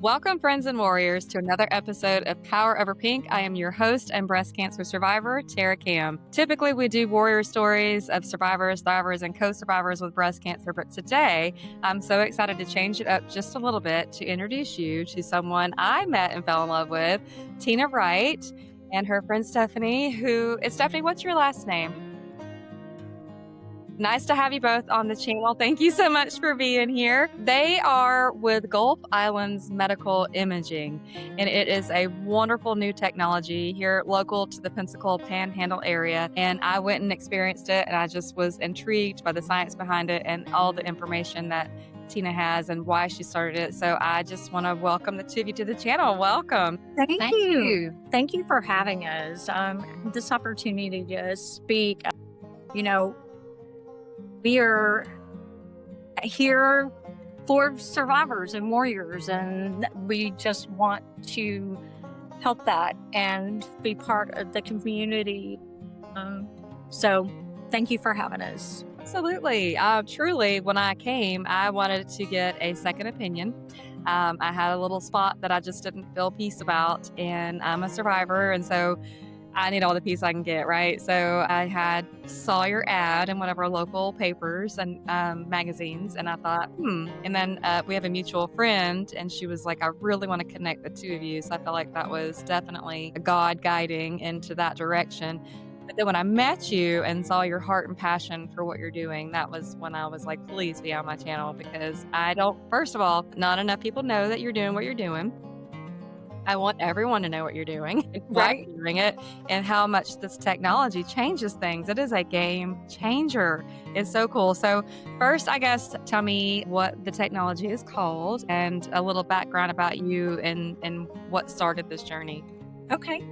Welcome, friends and warriors, to another episode of Power Over Pink. I am your host and breast cancer survivor, Tara Cam. Typically, we do warrior stories of survivors, thrivers, and co-survivors with breast cancer, but today I'm so excited to change it up just a little bit to introduce you to someone I met and fell in love with, Tina Wright, and her friend Stephanie, Stephanie, what's your last name? Nice to have you both on the channel. Thank you so much for being here. They are with Gulf Islands Medical Imaging, and it is a wonderful new technology here local to the Pensacola Panhandle area. And I went and experienced it, and I just was intrigued by the science behind it and all the information that Tina has and why she started it. So I just want to welcome the two of you to the channel. Welcome. Thank you. Thank you for having us. This opportunity to speak. We are here for survivors and warriors, and we just want to help that and be part of the community. So thank you for having us. Absolutely. Truly, when I came, I wanted to get a second opinion. I had a little spot that I just didn't feel peace about, and I'm a survivor, and so I need all the peace I can get, right? So I saw your ad in one of our local papers and magazines, and I thought, And then we have a mutual friend, and she was like, I really want to connect the two of you. So I felt like that was definitely God guiding into that direction. But then when I met you and saw your heart and passion for what you're doing, that was when I was like, please be on my channel, because first of all, not enough people know that you're doing what you're doing. I want everyone to know what you're doing, why you're doing it, and how much this technology changes things. It is a game changer. It's so cool. So first, I guess, tell me what the technology is called and a little background about you and what started this journey. Okay.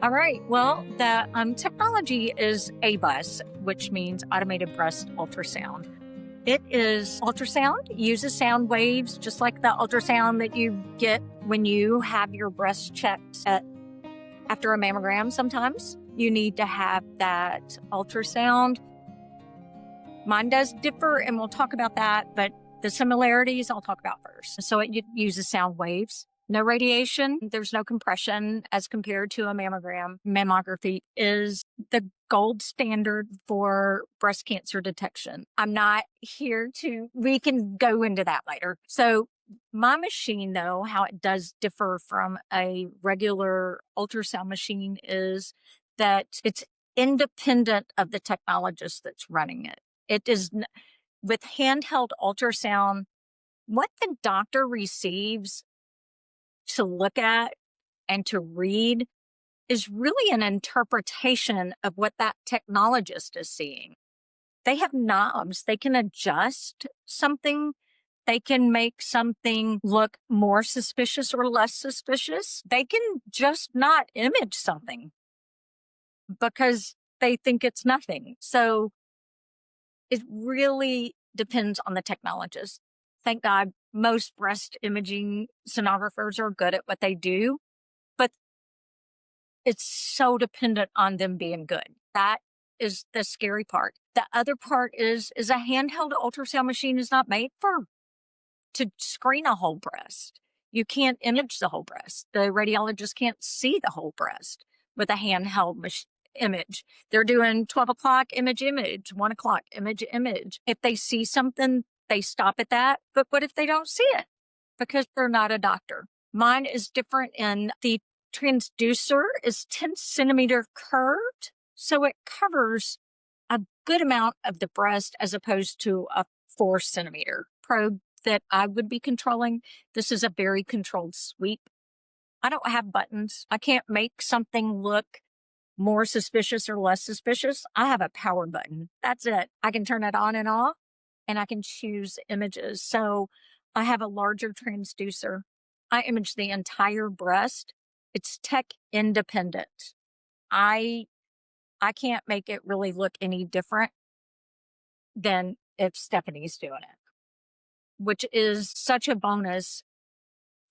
All right. Well, the technology is ABUS, which means automated breast ultrasound. It is ultrasound, uses sound waves, just like the ultrasound that you get when you have your breast checked after a mammogram. Sometimes you need to have that ultrasound. Mine does differ, and we'll talk about that, but the similarities I'll talk about first. So it uses sound waves. No radiation, there's no compression as compared to a mammogram. Mammography is the gold standard for breast cancer detection. I'm not we can go into that later. So my machine, though, how it does differ from a regular ultrasound machine is that it's independent of the technologist that's running it. It is, with handheld ultrasound, what the doctor receives to look at and to read is really an interpretation of what that technologist is seeing. They have knobs. They can adjust something. They can make something look more suspicious or less suspicious. They can just not image something because they think it's nothing. So it really depends on the technologist. Thank God most breast imaging sonographers are good at what they do, but it's so dependent on them being good. That is the scary part. The other part is a handheld ultrasound machine is not made to screen a whole breast. You can't image the whole breast. The radiologist can't see the whole breast with a handheld image. They're doing 12 o'clock image, 1 o'clock image. If they see something, they stop at that. But what if they don't see it? Because they're not a doctor. Mine is different in the transducer is 10 centimeter curved. So it covers a good amount of the breast as opposed to a 4 centimeter probe that I would be controlling. This is a very controlled sweep. I don't have buttons. I can't make something look more suspicious or less suspicious. I have a power button. That's it. I can turn it on and off, and I can choose images. So I have a larger transducer. I image the entire breast. It's tech independent. I can't make it really look any different than if Stephanie's doing it, which is such a bonus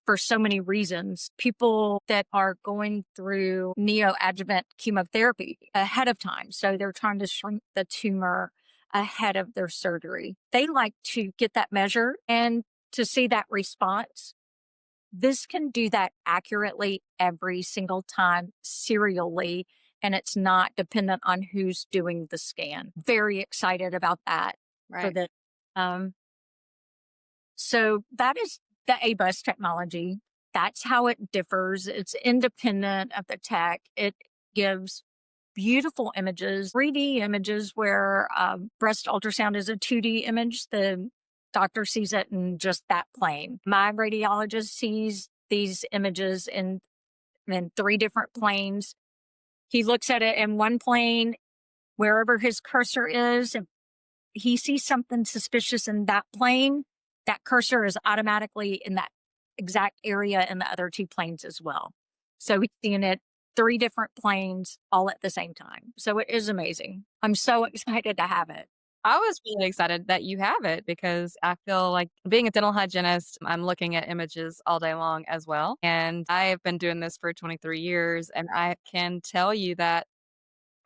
for so many reasons. People that are going through neoadjuvant chemotherapy ahead of time, so they're trying to shrink the tumor ahead of their surgery. They like to get that measure and to see that response This can do that accurately every single time, serially, and it's not dependent on who's doing the scan. Very excited about that for Right. the um, so that is the ABUS technology. That's how it differs. It's independent of the tech. It gives beautiful images, 3D images where breast ultrasound is a 2D image. The doctor sees it in just that plane. My radiologist sees these images in three different planes. He looks at it in one plane, wherever his cursor is. If he sees something suspicious in that plane, that cursor is automatically in that exact area in the other two planes as well. So he's seeing it three different planes all at the same time. So it is amazing. I'm so excited to have it. I was really excited that you have it because I feel like being a dental hygienist, I'm looking at images all day long as well. And I have been doing this for 23 years, and I can tell you that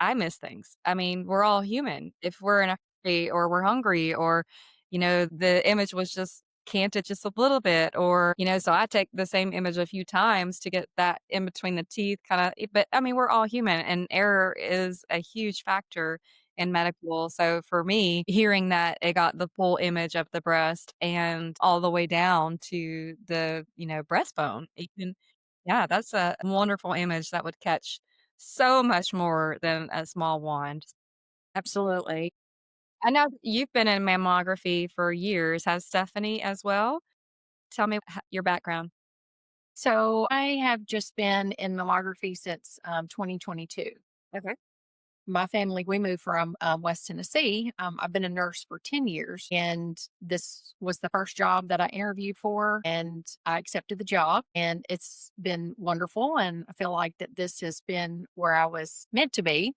I miss things. I mean, we're all human. If we're in a hurry or we're hungry or, the image was just canted just a little bit or, so I take the same image a few times to get that in between the teeth kind of, but I mean, we're all human and error is a huge factor in medical. So for me, hearing that it got the full image of the breast and all the way down to the, breastbone, even, yeah, that's a wonderful image that would catch so much more than a small wand. Absolutely. I know you've been in mammography for years. Has Stephanie as well? Tell me your background. So I have just been in mammography since 2022. Okay. My family, we moved from West Tennessee. I've been a nurse for 10 years, and this was the first job that I interviewed for, and I accepted the job, and it's been wonderful. And I feel like that this has been where I was meant to be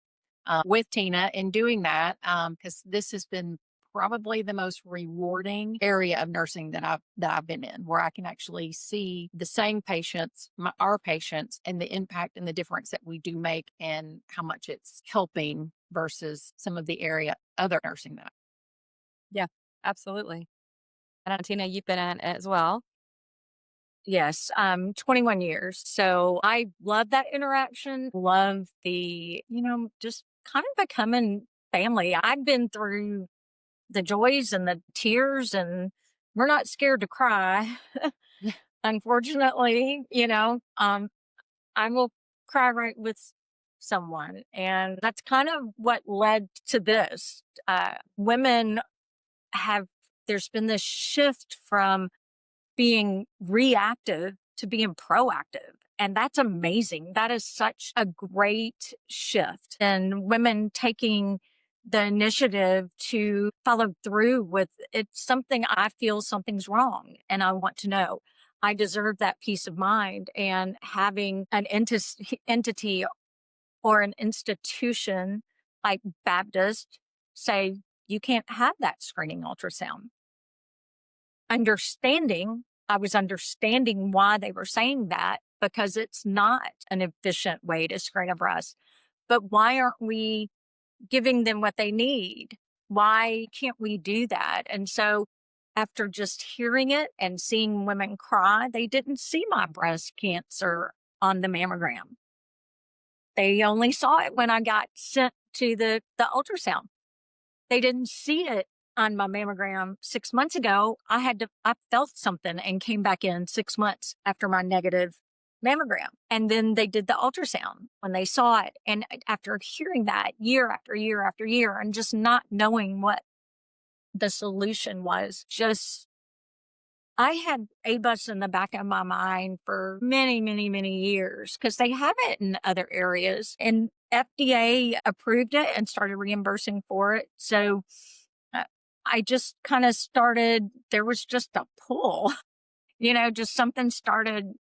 with Tina in doing that, because this has been probably the most rewarding area of nursing that I've been in, where I can actually see the same patients, our patients, and the impact and the difference that we do make, and how much it's helping versus some of the area other nursing that. Yeah, absolutely. And Tina, you've been in it as well. Yes, 21 years. So I love that interaction. Love just kind of becoming family. I've been through the joys and the tears, and we're not scared to cry. Unfortunately, I will cry right with someone. And that's kind of what led to this. Women have, there's been this shift from being reactive to being proactive. And that's amazing. That is such a great shift. And women taking the initiative to follow through with it's something I feel something's wrong and I want to know. I deserve that peace of mind. And having an entity or an institution like Baptist say, you can't have that screening ultrasound. I was understanding why they were saying that because it's not an efficient way to screen a breast. But why aren't we giving them what they need? Why can't we do that? And so after just hearing it and seeing women cry, they didn't see my breast cancer on the mammogram. They only saw it when I got sent to the ultrasound. They didn't see it on my mammogram 6 months ago. I felt something and came back in 6 months after my negative mammogram. And then they did the ultrasound when they saw it. And after hearing that year after year after year and just not knowing what the solution was, I had ABUS in the back of my mind for many, many, many years because they have it in other areas and FDA approved it and started reimbursing for it. So uh, I just kind of started, there was just a pull, just something started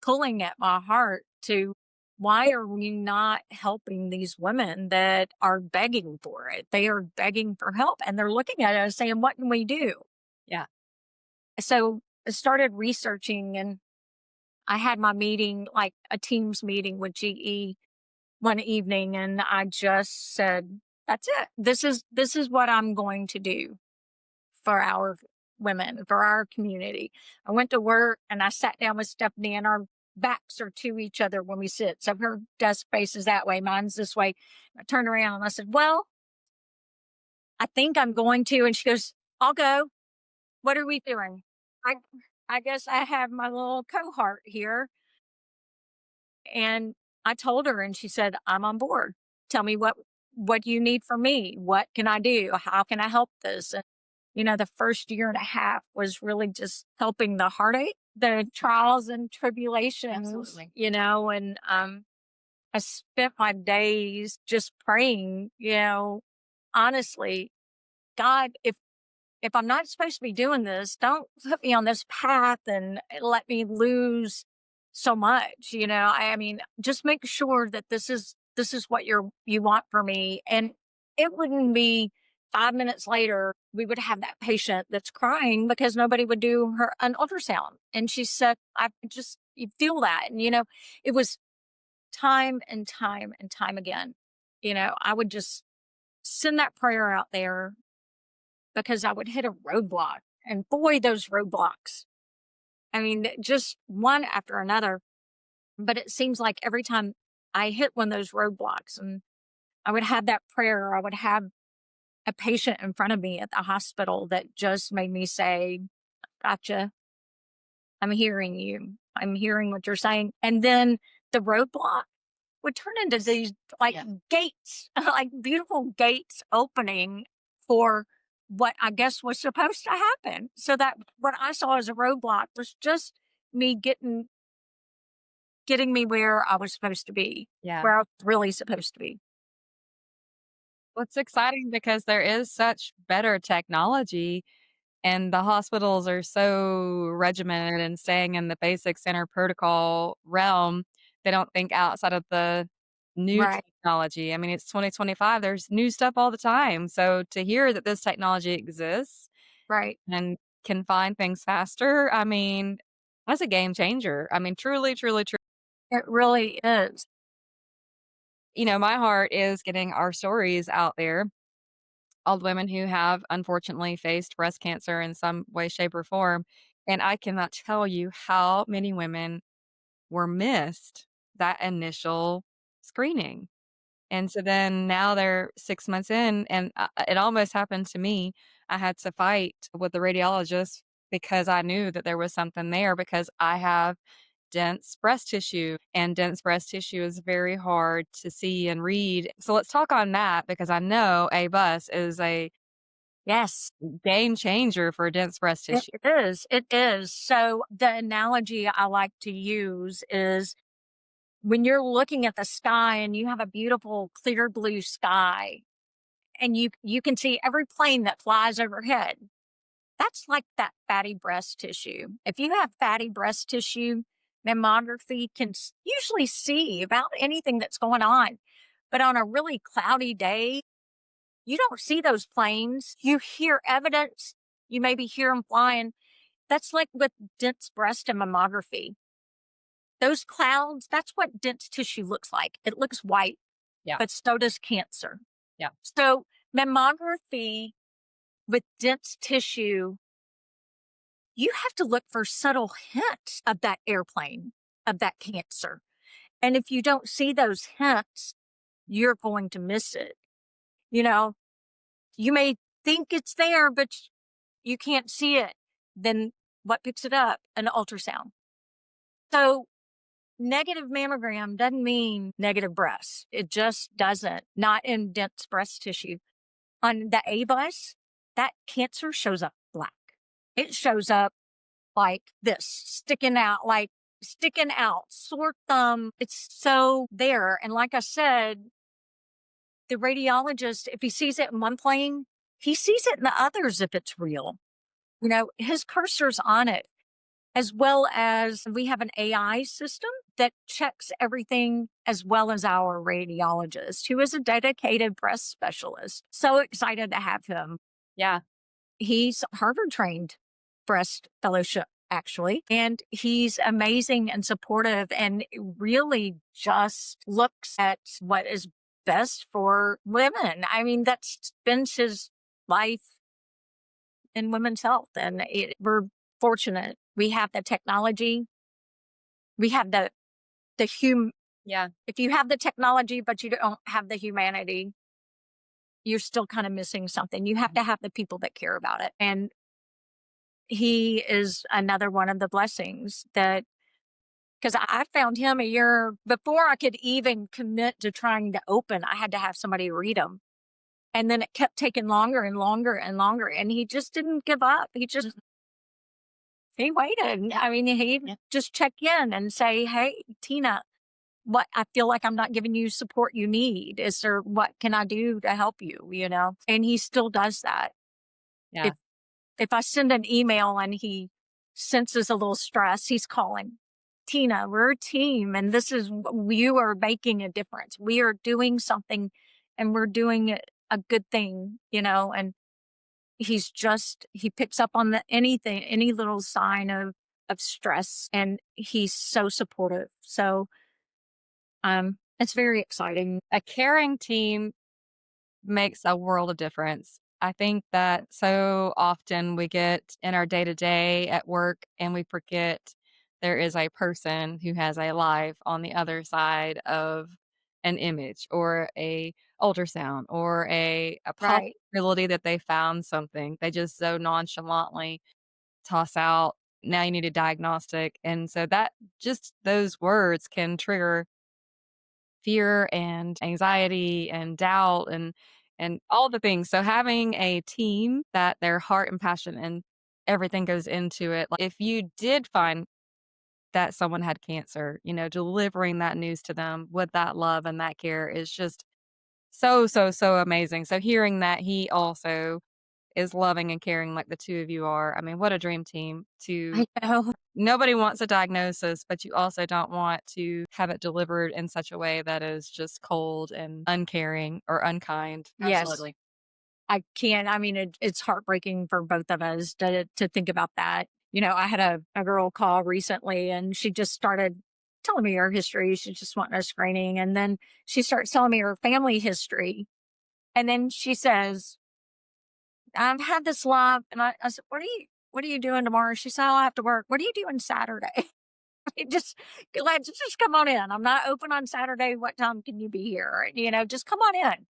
pulling at my heart to why are we not helping these women that are begging for it? They are begging for help and they're looking at us saying, what can we do? Yeah. So I started researching and I had my meeting, like a Teams meeting with GE one evening, and I just said, that's it. This is what I'm going to do for our women, for our community. I went to work and I sat down with Stephanie, and our backs are to each other when we sit. So her desk faces that way, mine's this way. I turned around and I said, well, I think I'm going to. And she goes, I'll go. What are we doing? I I guess I have my little cohort here. And I told her, and she said, I'm on board. Tell me what you need from me. What can I do? How can I help this? And the first year and a half was really just helping the heartache, the trials and tribulations, Absolutely. and I spent my days just praying, honestly, God, if I'm not supposed to be doing this, don't put me on this path and let me lose so much. I mean, just make sure that this is what you want for me. And it wouldn't be 5 minutes later, we would have that patient that's crying because nobody would do her an ultrasound. And she said, I just you feel that. And it was time and time and time again. I would just send that prayer out there because I would hit a roadblock. And boy, those roadblocks. I mean, just one after another. But it seems like every time I hit one of those roadblocks and I would have that prayer, I would have a patient in front of me at the hospital that just made me say, gotcha. I'm hearing you. I'm hearing what you're saying. And then the roadblock would turn into these like Yeah. gates, like beautiful gates opening for what I guess was supposed to happen. So that what I saw as a roadblock was just me getting me where I was supposed to be, Yeah. where I was really supposed to be. Well, it's exciting because there is such better technology, and the hospitals are so regimented and staying in the basic center protocol realm. They don't think outside of the new Right, technology. I mean, it's 2025, there's new stuff all the time. So to hear that this technology exists right. and can find things faster, I mean, that's a game changer. I mean, truly, truly, truly. It really is. My heart is getting our stories out there. All the women who have unfortunately faced breast cancer in some way, shape, or form. And I cannot tell you how many women were missed that initial screening. And so then now they're 6 months in, and it almost happened to me. I had to fight with the radiologist because I knew that there was something there because I have dense breast tissue, and dense breast tissue is very hard to see and read. So let's talk on that because I know ABUS is a Yes, game changer for dense breast it tissue. is. It is. So the analogy I like to use is when you're looking at the sky and you have a beautiful clear blue sky and you can see every plane that flies overhead. That's like that fatty breast tissue. If you have fatty breast tissue, mammography can usually see about anything that's going on. But on a really cloudy day, you don't see those planes. You hear evidence. You maybe hear them flying. That's like with dense breast and mammography. Those clouds, that's what dense tissue looks like. It looks white, Yeah, but so does cancer. yeah, So mammography with dense tissue, you have to look for subtle hints of that airplane, of that cancer. And if you don't see those hints, you're going to miss it. You know, you may think it's there, but you can't see it. Then what picks it up? An ultrasound. So negative mammogram doesn't mean negative breast. It just doesn't, not in dense breast tissue. On the ABUS, that cancer shows up black. It shows up like this, sticking out, sore thumb. It's so there. And like I said, the radiologist, if he sees it in one plane, he sees it in the others if it's real. His cursor's on it, as well as we have an AI system that checks everything as well as our radiologist, who is a dedicated breast specialist. So excited to have him. yeah. He's Harvard trained breast fellowship, actually, and he's amazing and supportive and really just looks at what is best for women. I mean, that spends his life in women's health. And we're fortunate. We have the technology. We have the Yeah. if you have the technology, but you don't have the humanity, you're still kind of missing something. You have to have the people that care about it. And he is another one of the blessings that, because I found him a year before I could even commit to trying to open, I had to have somebody read them. And then it kept taking longer and longer and longer. And he just didn't give up. He waited. I mean, he just check in and say, "Hey, Tina, what, I feel like I'm not giving you support you need. Is there, what can I do to help you?" And he still does that. Yeah. If I send an email and he senses a little stress, he's calling. "Tina, we're a team, and you are making a difference. We are doing something, and we're doing a good thing, and he picks up on anything, any little sign of stress, and he's so supportive. So, it's very exciting. A caring team makes a world of difference. I think that so often we get in our day to day at work and we forget there is a person who has a life on the other side of an image or a ultrasound or a Right. possibility that they found something. They just so nonchalantly toss out, now you need a diagnostic. And so that just those words can trigger fear and anxiety and doubt and all the things. So having a team that their heart and passion and everything goes into it. Like if you did find that someone had cancer, delivering that news to them with that love and that care is just so, so, so amazing. So hearing that he also is loving and caring like the two of you are, I mean, what a dream team to I know. nobody wants a diagnosis, but you also don't want to have it delivered in such a way that is just cold and uncaring or unkind. Yes. Absolutely. I can't. I mean, it's heartbreaking for both of us to think about that. I had a girl call recently, and she just started telling me her history. She just wanted a screening. And then she starts telling me her family history. And then she says, "I've had this lump." And I said, what are you doing tomorrow?" She said, "Oh, I have to work." "What are you doing Saturday?" Just, let's just come on in. "I'm not open on Saturday. What time can you be here?" Just come on in.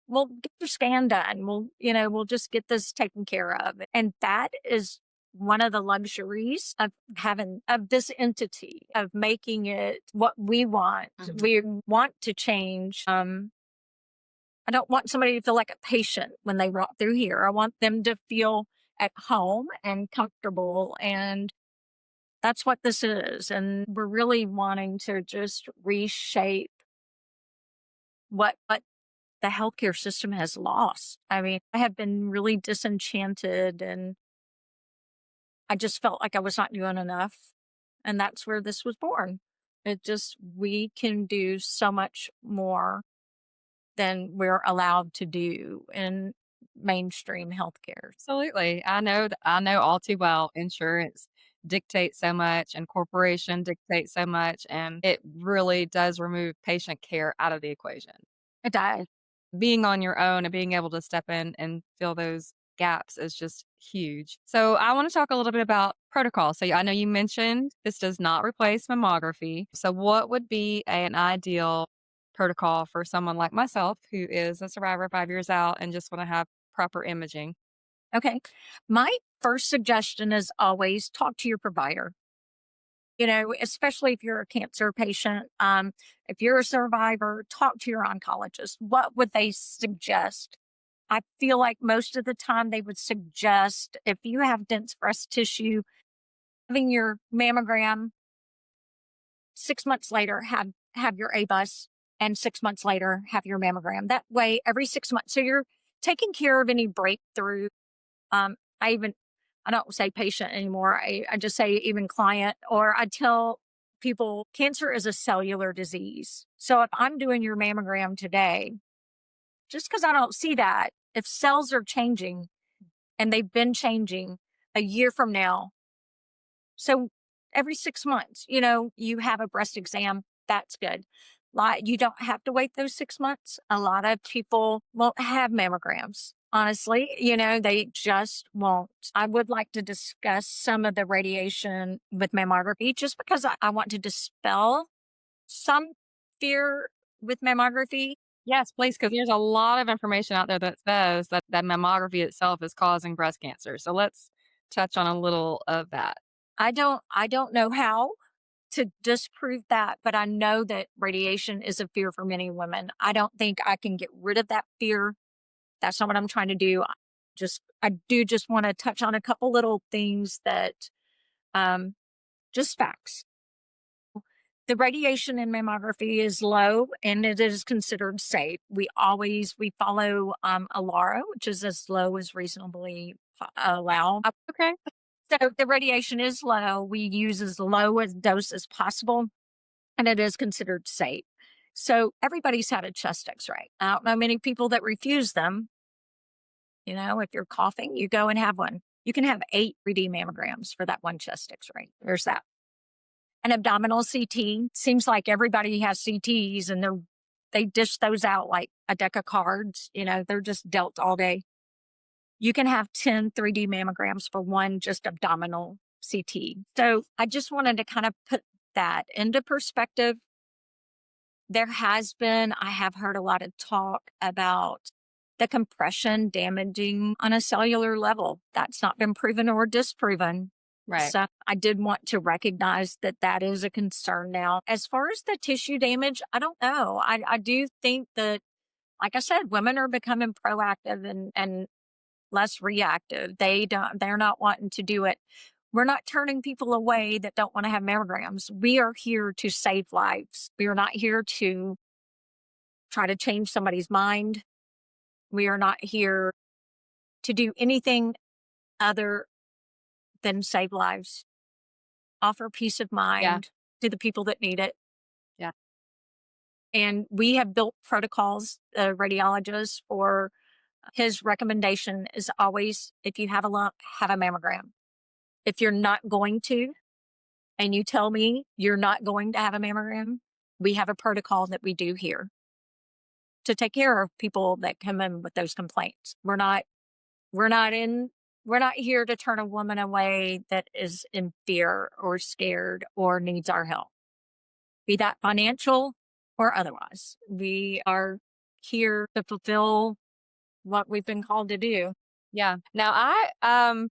We'll get your scan done. We'll just get this taken care of. And that is one of the luxuries of having, of this entity, of making it what we want. Mhm. We want to change. I don't want somebody to feel like a patient when they walk through here. I want them to feel at home and comfortable. And that's what this is. And we're really wanting to just reshape what the healthcare system has lost. I mean, I have been really disenchanted, and I just felt like I was not doing enough. And that's where this was born. We can do so much more than we're allowed to do in mainstream healthcare. Absolutely. I know all too well insurance dictates so much and corporation dictates so much and it really does remove patient care out of the equation. It does. Being on your own and being able to step in and fill those gaps is just huge. So I want to talk a little bit about protocol. So I know you mentioned this does not replace mammography. So what would be an ideal protocol for someone like myself who is a survivor 5 years out and just want to have proper imaging? Okay. My first suggestion is always talk to your provider. Especially if you're a cancer patient, if you're a survivor, talk to your oncologist. What would they suggest? I feel like most of the time they would suggest, if you have dense breast tissue, having your mammogram 6 months later, have your ABUS, and 6 months later have your mammogram. That way, every 6 months, so you're taking care of any breakthrough. Um, I even I don't say patient anymore. I just say even client, or I tell people cancer is a cellular disease. So if I'm doing your mammogram today, just because I don't see that, if cells are changing and they've been changing a year from now, so every 6 months, you have a breast exam, that's good. You don't have to wait those 6 months. A lot of people won't have mammograms. Honestly, they just won't. I would like to discuss some of the radiation with mammography just because I want to dispel some fear with mammography. Yes, please, because there's a lot of information out there that says that mammography itself is causing breast cancer. So let's touch on a little of that. I don't know how to disprove that, but I know that radiation is a fear for many women. I don't think I can get rid of that fear. That's not what I'm trying to do. I do just want to touch on a couple little things that um just facts. The radiation in mammography is low and it is considered safe. We follow ALARA, which is as low as reasonably allowed. Okay. So the radiation is low. We use as low a dose as possible, and it is considered safe. So everybody's had a chest X-ray. I don't know many people that refuse them. If you're coughing, you go and have one. You can have 8 3D mammograms for that one chest X-ray. There's that. An abdominal CT. Seems like everybody has CTs and they dish those out like a deck of cards. They're just dealt all day. You can have 10 3D mammograms for one just abdominal CT. So I just wanted to kind of put that into perspective. I have heard a lot of talk about the compression damaging on a cellular level. That's not been proven or disproven. Right. So I did want to recognize that that is a concern now. As far as the tissue damage, I don't know. I do think that, like I said, women are becoming proactive and less reactive. They're not wanting to do it. We're not turning people away that don't want to have mammograms. We are here to save lives. We are not here to try to change somebody's mind. We are not here to do anything other than save lives, offer peace of Yeah. mind to the people that need it. Yeah. And we have built protocols, the radiologist, for his recommendation is always, if you have a lump, have a mammogram. If you're not going to, and you tell me you're not going to have a mammogram, we have a protocol that we do here to take care of people that come in with those complaints. We're not in, we're not here to turn a woman away that is in fear or scared or needs our help, be that financial or otherwise. We are here to fulfill what we've been called to do. Yeah. Now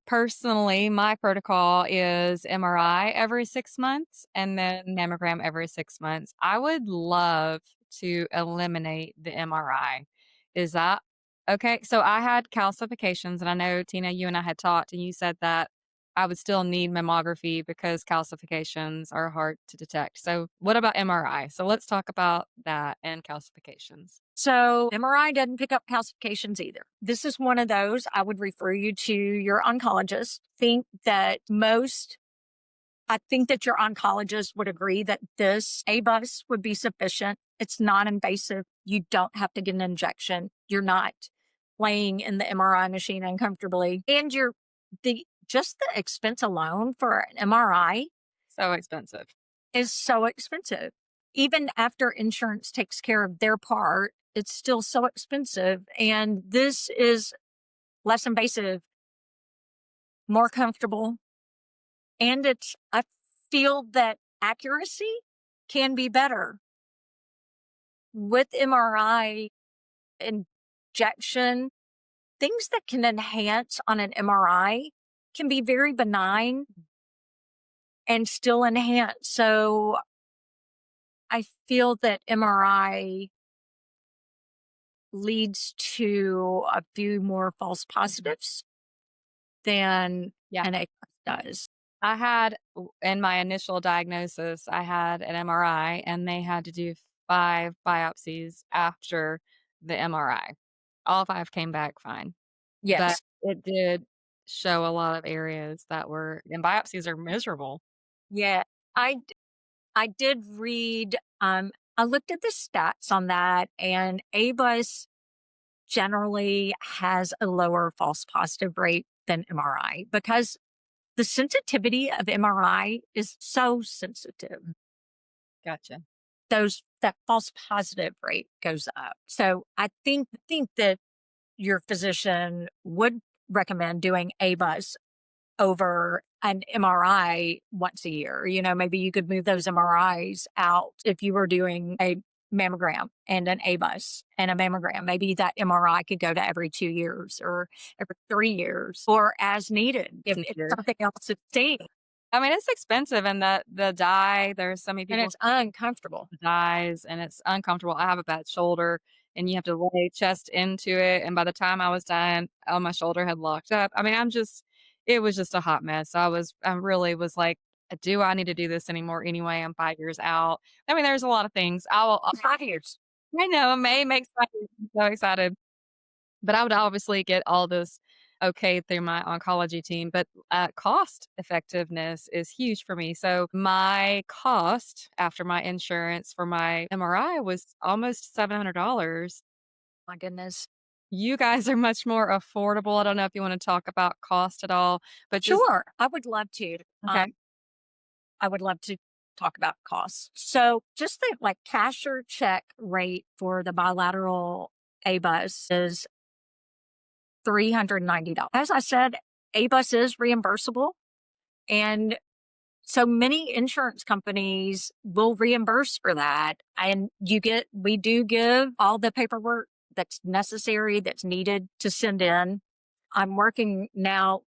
personally, my protocol is MRI every 6 months and then mammogram every 6 months. I would love to eliminate the MRI. Is that okay? So I had calcifications, and I know, Tina, you and I had talked, and you said that I would still need mammography because calcifications are hard to detect. So what about MRI? So let's talk about that and calcifications. So MRI doesn't pick up calcifications either. This is one of those I would refer you to your oncologist. I think that your oncologist would agree that this ABUS would be sufficient. It's non-invasive. You don't have to get an injection. You're not laying in the MRI machine uncomfortably. And just the expense alone for an MRI So expensive. is so expensive. Even after insurance takes care of their part, it's still so expensive. And this is less invasive, more comfortable. And I feel that accuracy can be better with MRI injection. Things that can enhance on an MRI can be very benign and still enhance. So I feel that MRI leads to a few more false positives than Yeah. an ACE does. In my initial diagnosis, I had an MRI and they had to do 5 biopsies after the MRI. All 5 came back fine, but Yes. it did show a lot of areas that were and biopsies are miserable. Yeah. I did read, I looked at the stats on that, and ABUS generally has a lower false positive rate than MRI because the sensitivity of MRI is so sensitive. Gotcha. That false positive rate goes up. So I think that your physician would recommend doing ABUS over an MRI once a year. Maybe you could move those MRIs out if you were doing a mammogram and an ABUS and a mammogram. Maybe that MRI could go to every 2 years or every 3 years or as needed if something else is seen. I mean, it's expensive, and the dye, there's so many And people it's uncomfortable. dyes, and it's uncomfortable. I have a bad shoulder, and you have to lay chest into it, and by the time I was done, oh, my shoulder had locked up. I mean, it was just a hot mess. I really was like, "Do I need to do this anymore anyway? I'm 5 years out." I mean, there's a lot of things. I 5 years. know, May makes 5 years. I'm so excited. But I would obviously get all this okay through my oncology team, but, cost effectiveness is huge for me. So my cost after my insurance for my MRI was almost $700. My goodness. You guys are much more affordable. I don't know if you wanna talk about cost at all, but just Sure. I would love to. okay. I would love to talk about costs. So just the like cashier check rate for the bilateral ABUS is $390. As I said, ABUS is reimbursable. And so many insurance companies will reimburse for that. And we do give all the paperwork that's necessary, that's needed to send in. I'm working now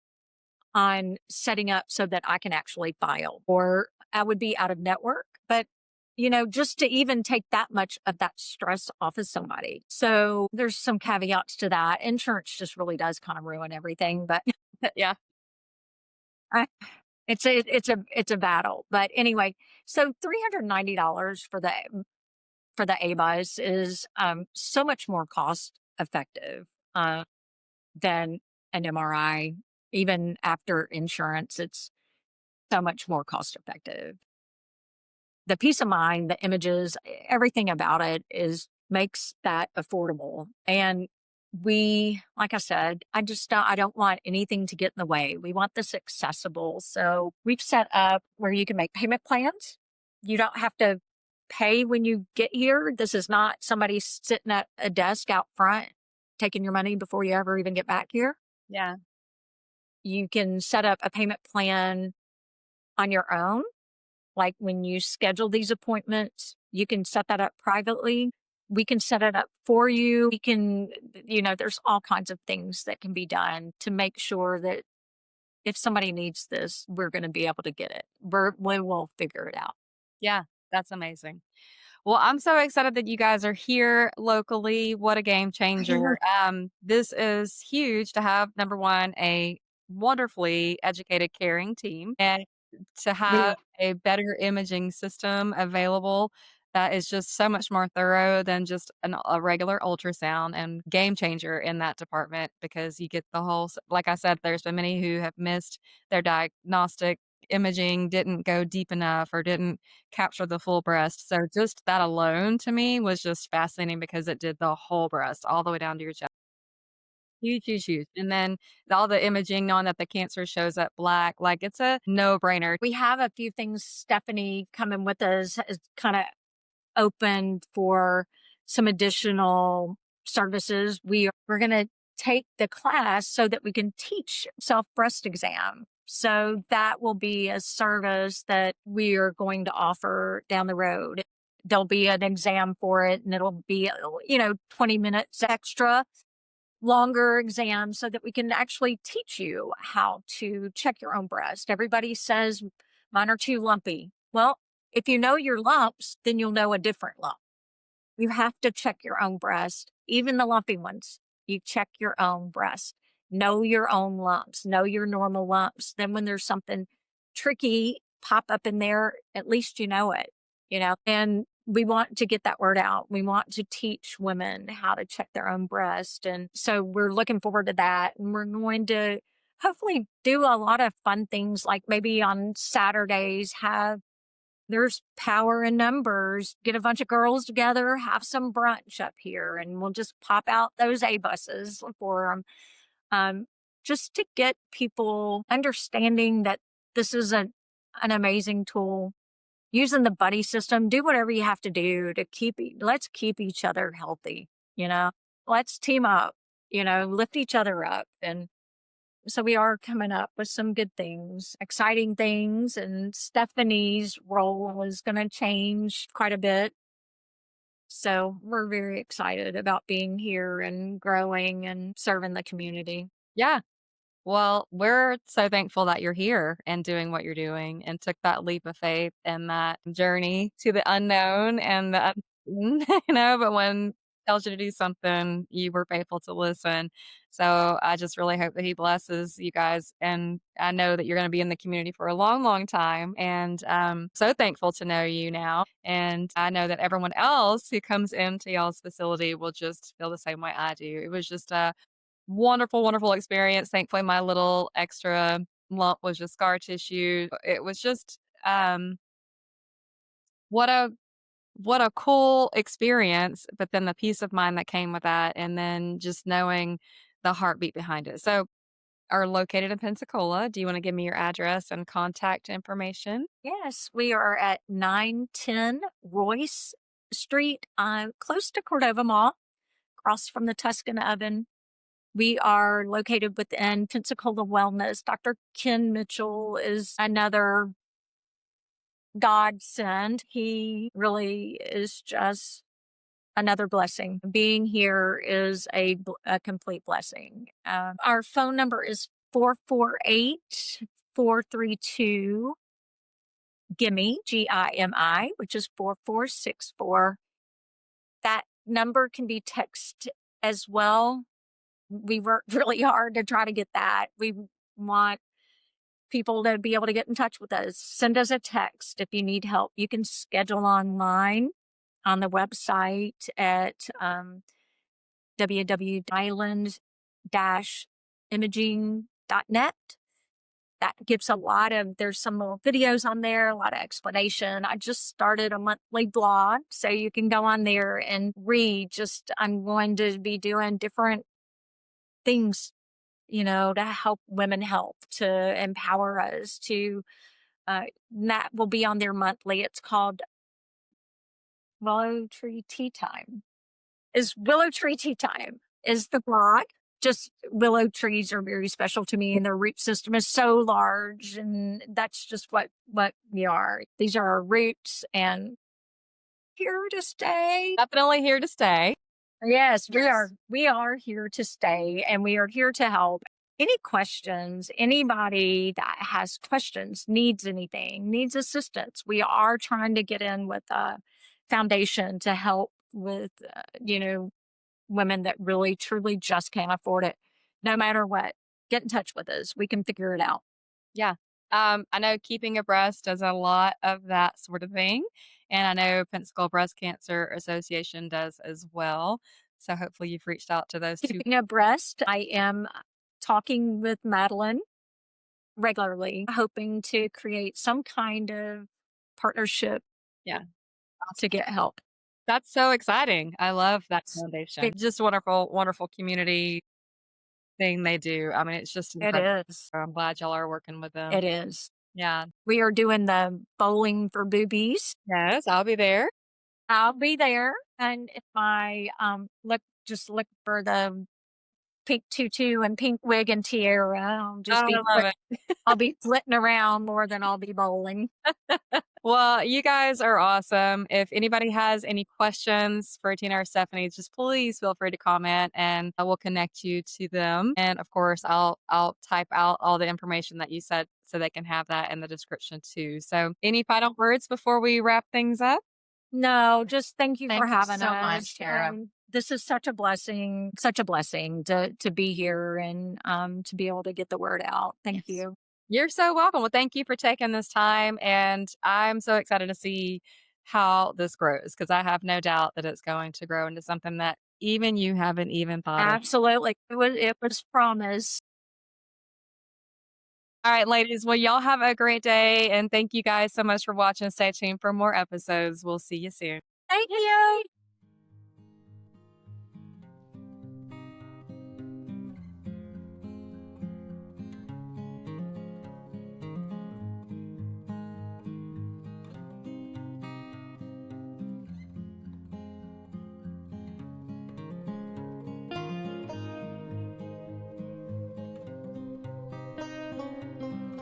on setting up so that I can actually file, or I would be out of network. But, just to even take that much of that stress off of somebody. So there's some caveats to that. Insurance just really does kind of ruin everything. But Yeah. I, it's a battle. But anyway, so $390 for the ABUS is so much more cost effective than an MRI. Even after insurance, it's so much more cost effective. The peace of mind, the images, everything about it makes that affordable. And like I said, I don't want anything to get in the way. We want this accessible. So we've set up where you can make payment plans. You don't have to pay when you get here. This is not somebody sitting at a desk out front taking your money before you ever even get back here. Yeah. You can set up a payment plan on your own. Like when you schedule these appointments, you can set that up privately. We can set it up for you. There's all kinds of things that can be done to make sure that if somebody needs this, we're going to be able to get it. We will figure it out. Yeah, that's amazing. Well, I'm so excited that you guys are here locally. What a game changer. This is huge to have, number one, a wonderfully educated, caring team, and to We have a better imaging system available that is just so much more thorough than just a regular ultrasound, and game changer in that department because you get the whole, like I said, there's been many who have missed their diagnostic imaging, didn't go deep enough or didn't capture the full breast. So just that alone to me was just fascinating because it did the whole breast all the way down to your chest. Huge, huge, huge. And then all the imaging, knowing that the cancer shows up black, like it's a no-brainer. we have a few things. Stephanie coming with us is kind of open for some additional services. We're going to take the class so that we can teach self breast exam. So that will be a service that we are going to offer down the road. There'll be an exam for it, and it'll be 20 minutes extra longer exam so that we can actually teach you how to check your own breast. Everybody says mine are too lumpy. Well, if you know your lumps, then you'll know a different lump. You have to check your own breast, even the lumpy ones. You check your own breast. Know your own lumps, know your normal lumps. Then when there's something tricky pop up in there, at least you know it, and we want to get that word out. We want to teach women how to check their own breast. And so we're looking forward to that. And we're going to hopefully do a lot of fun things, like maybe on Saturdays there's power in numbers. Get a bunch of girls together, have some brunch up here, and we'll just pop out those ABUSs for them. Just to get people understanding that this is an amazing tool. Using the buddy system, do whatever you have to do to let's keep each other healthy. Let's team up. lift each other up. And so we are coming up with some good things, exciting things. And Stephanie's role is going to change quite a bit. So we're very excited about being here and growing and serving the community. Yeah. Well, we're so thankful that you're here and doing what you're doing and took that leap of faith and that journey to the unknown and the unseen, but when tells you to do something, you were faithful to listen. So I just really hope that he blesses you guys. And I know that you're going to be in the community for a long, long time. And so thankful to know you now. And I know that everyone else who comes into y'all's facility will just feel the same way I do. It was just a wonderful, wonderful experience. Thankfully, my little extra lump was just scar tissue. It was just, what a what a cool experience, but then the peace of mind that came with that, and then just knowing the heartbeat behind it. So, are located in Pensacola. Do you wanna give me your address and contact information? Yes, we are at 910 Royce Street, close to Cordova Mall, across from the Tuscan Oven. We are located within Pensacola Wellness. Dr. Ken Mitchell is another godsend. He really is just another blessing. Being here is a complete blessing. Our phone number is 448-432 GIMI, GIMI, which is 4464. That number can be text as well. We worked really hard to try to get that. We want people to be able to get in touch with us. Send us a text if you need help. You can schedule online on the website at www.island-imaging.net. That gives there's some little videos on there, a lot of explanation. I just started a monthly blog, so you can go on there and read. I'm going to be doing different things, to help women help, to empower us to, that will be on there monthly. It's called Willow Tree Tea Time. Willow Tree Tea Time is the blog. Just willow trees are very special to me, and their root system is so large, and that's just what we are. These are our roots, and here to stay. Definitely here to stay. Yes, we are. We are here to stay, and we are here to help. Any questions, anybody that has questions, needs anything, needs assistance, we are trying to get in with a foundation to help with, women that really, truly just can't afford it. No matter what, get in touch with us. We can figure it out. Yeah. I know Keeping Abreast does a lot of that sort of thing, and I know Pensacola Breast Cancer Association does as well. So hopefully you've reached out to those 2. Keeping Abreast, I am talking with Madeline regularly, hoping to create some kind of partnership. Yeah. To get help. That's so exciting. I love that foundation. Just wonderful, wonderful community thing they do. I mean, it's just It incredible. is. I'm glad y'all are working with them. It is. Yeah. We are doing the bowling for boobies. Yes, I'll be there. I'll be there. And if I look for the pink tutu and pink wig and tiara, I love it. I'll be flitting around more than I'll be bowling. Well, you guys are awesome. If anybody has any questions for Tina or Stephanie, just please feel free to comment and I will connect you to them. And of course, I'll type out all the information that you said so they can have that in the description too. So, any final words before we wrap things up? No, just thank you for having so us. much, Tara. This is such a blessing to be here and to be able to get the word out. Thank Yes. you. You're so welcome. Well, thank you for taking this time. And I'm so excited to see how this grows because I have no doubt that it's going to grow into something that even you haven't even thought of. Absolutely. It was promised. All right, ladies. Well, y'all have a great day. And thank you guys so much for watching. Stay tuned for more episodes. We'll see you soon. Thank you.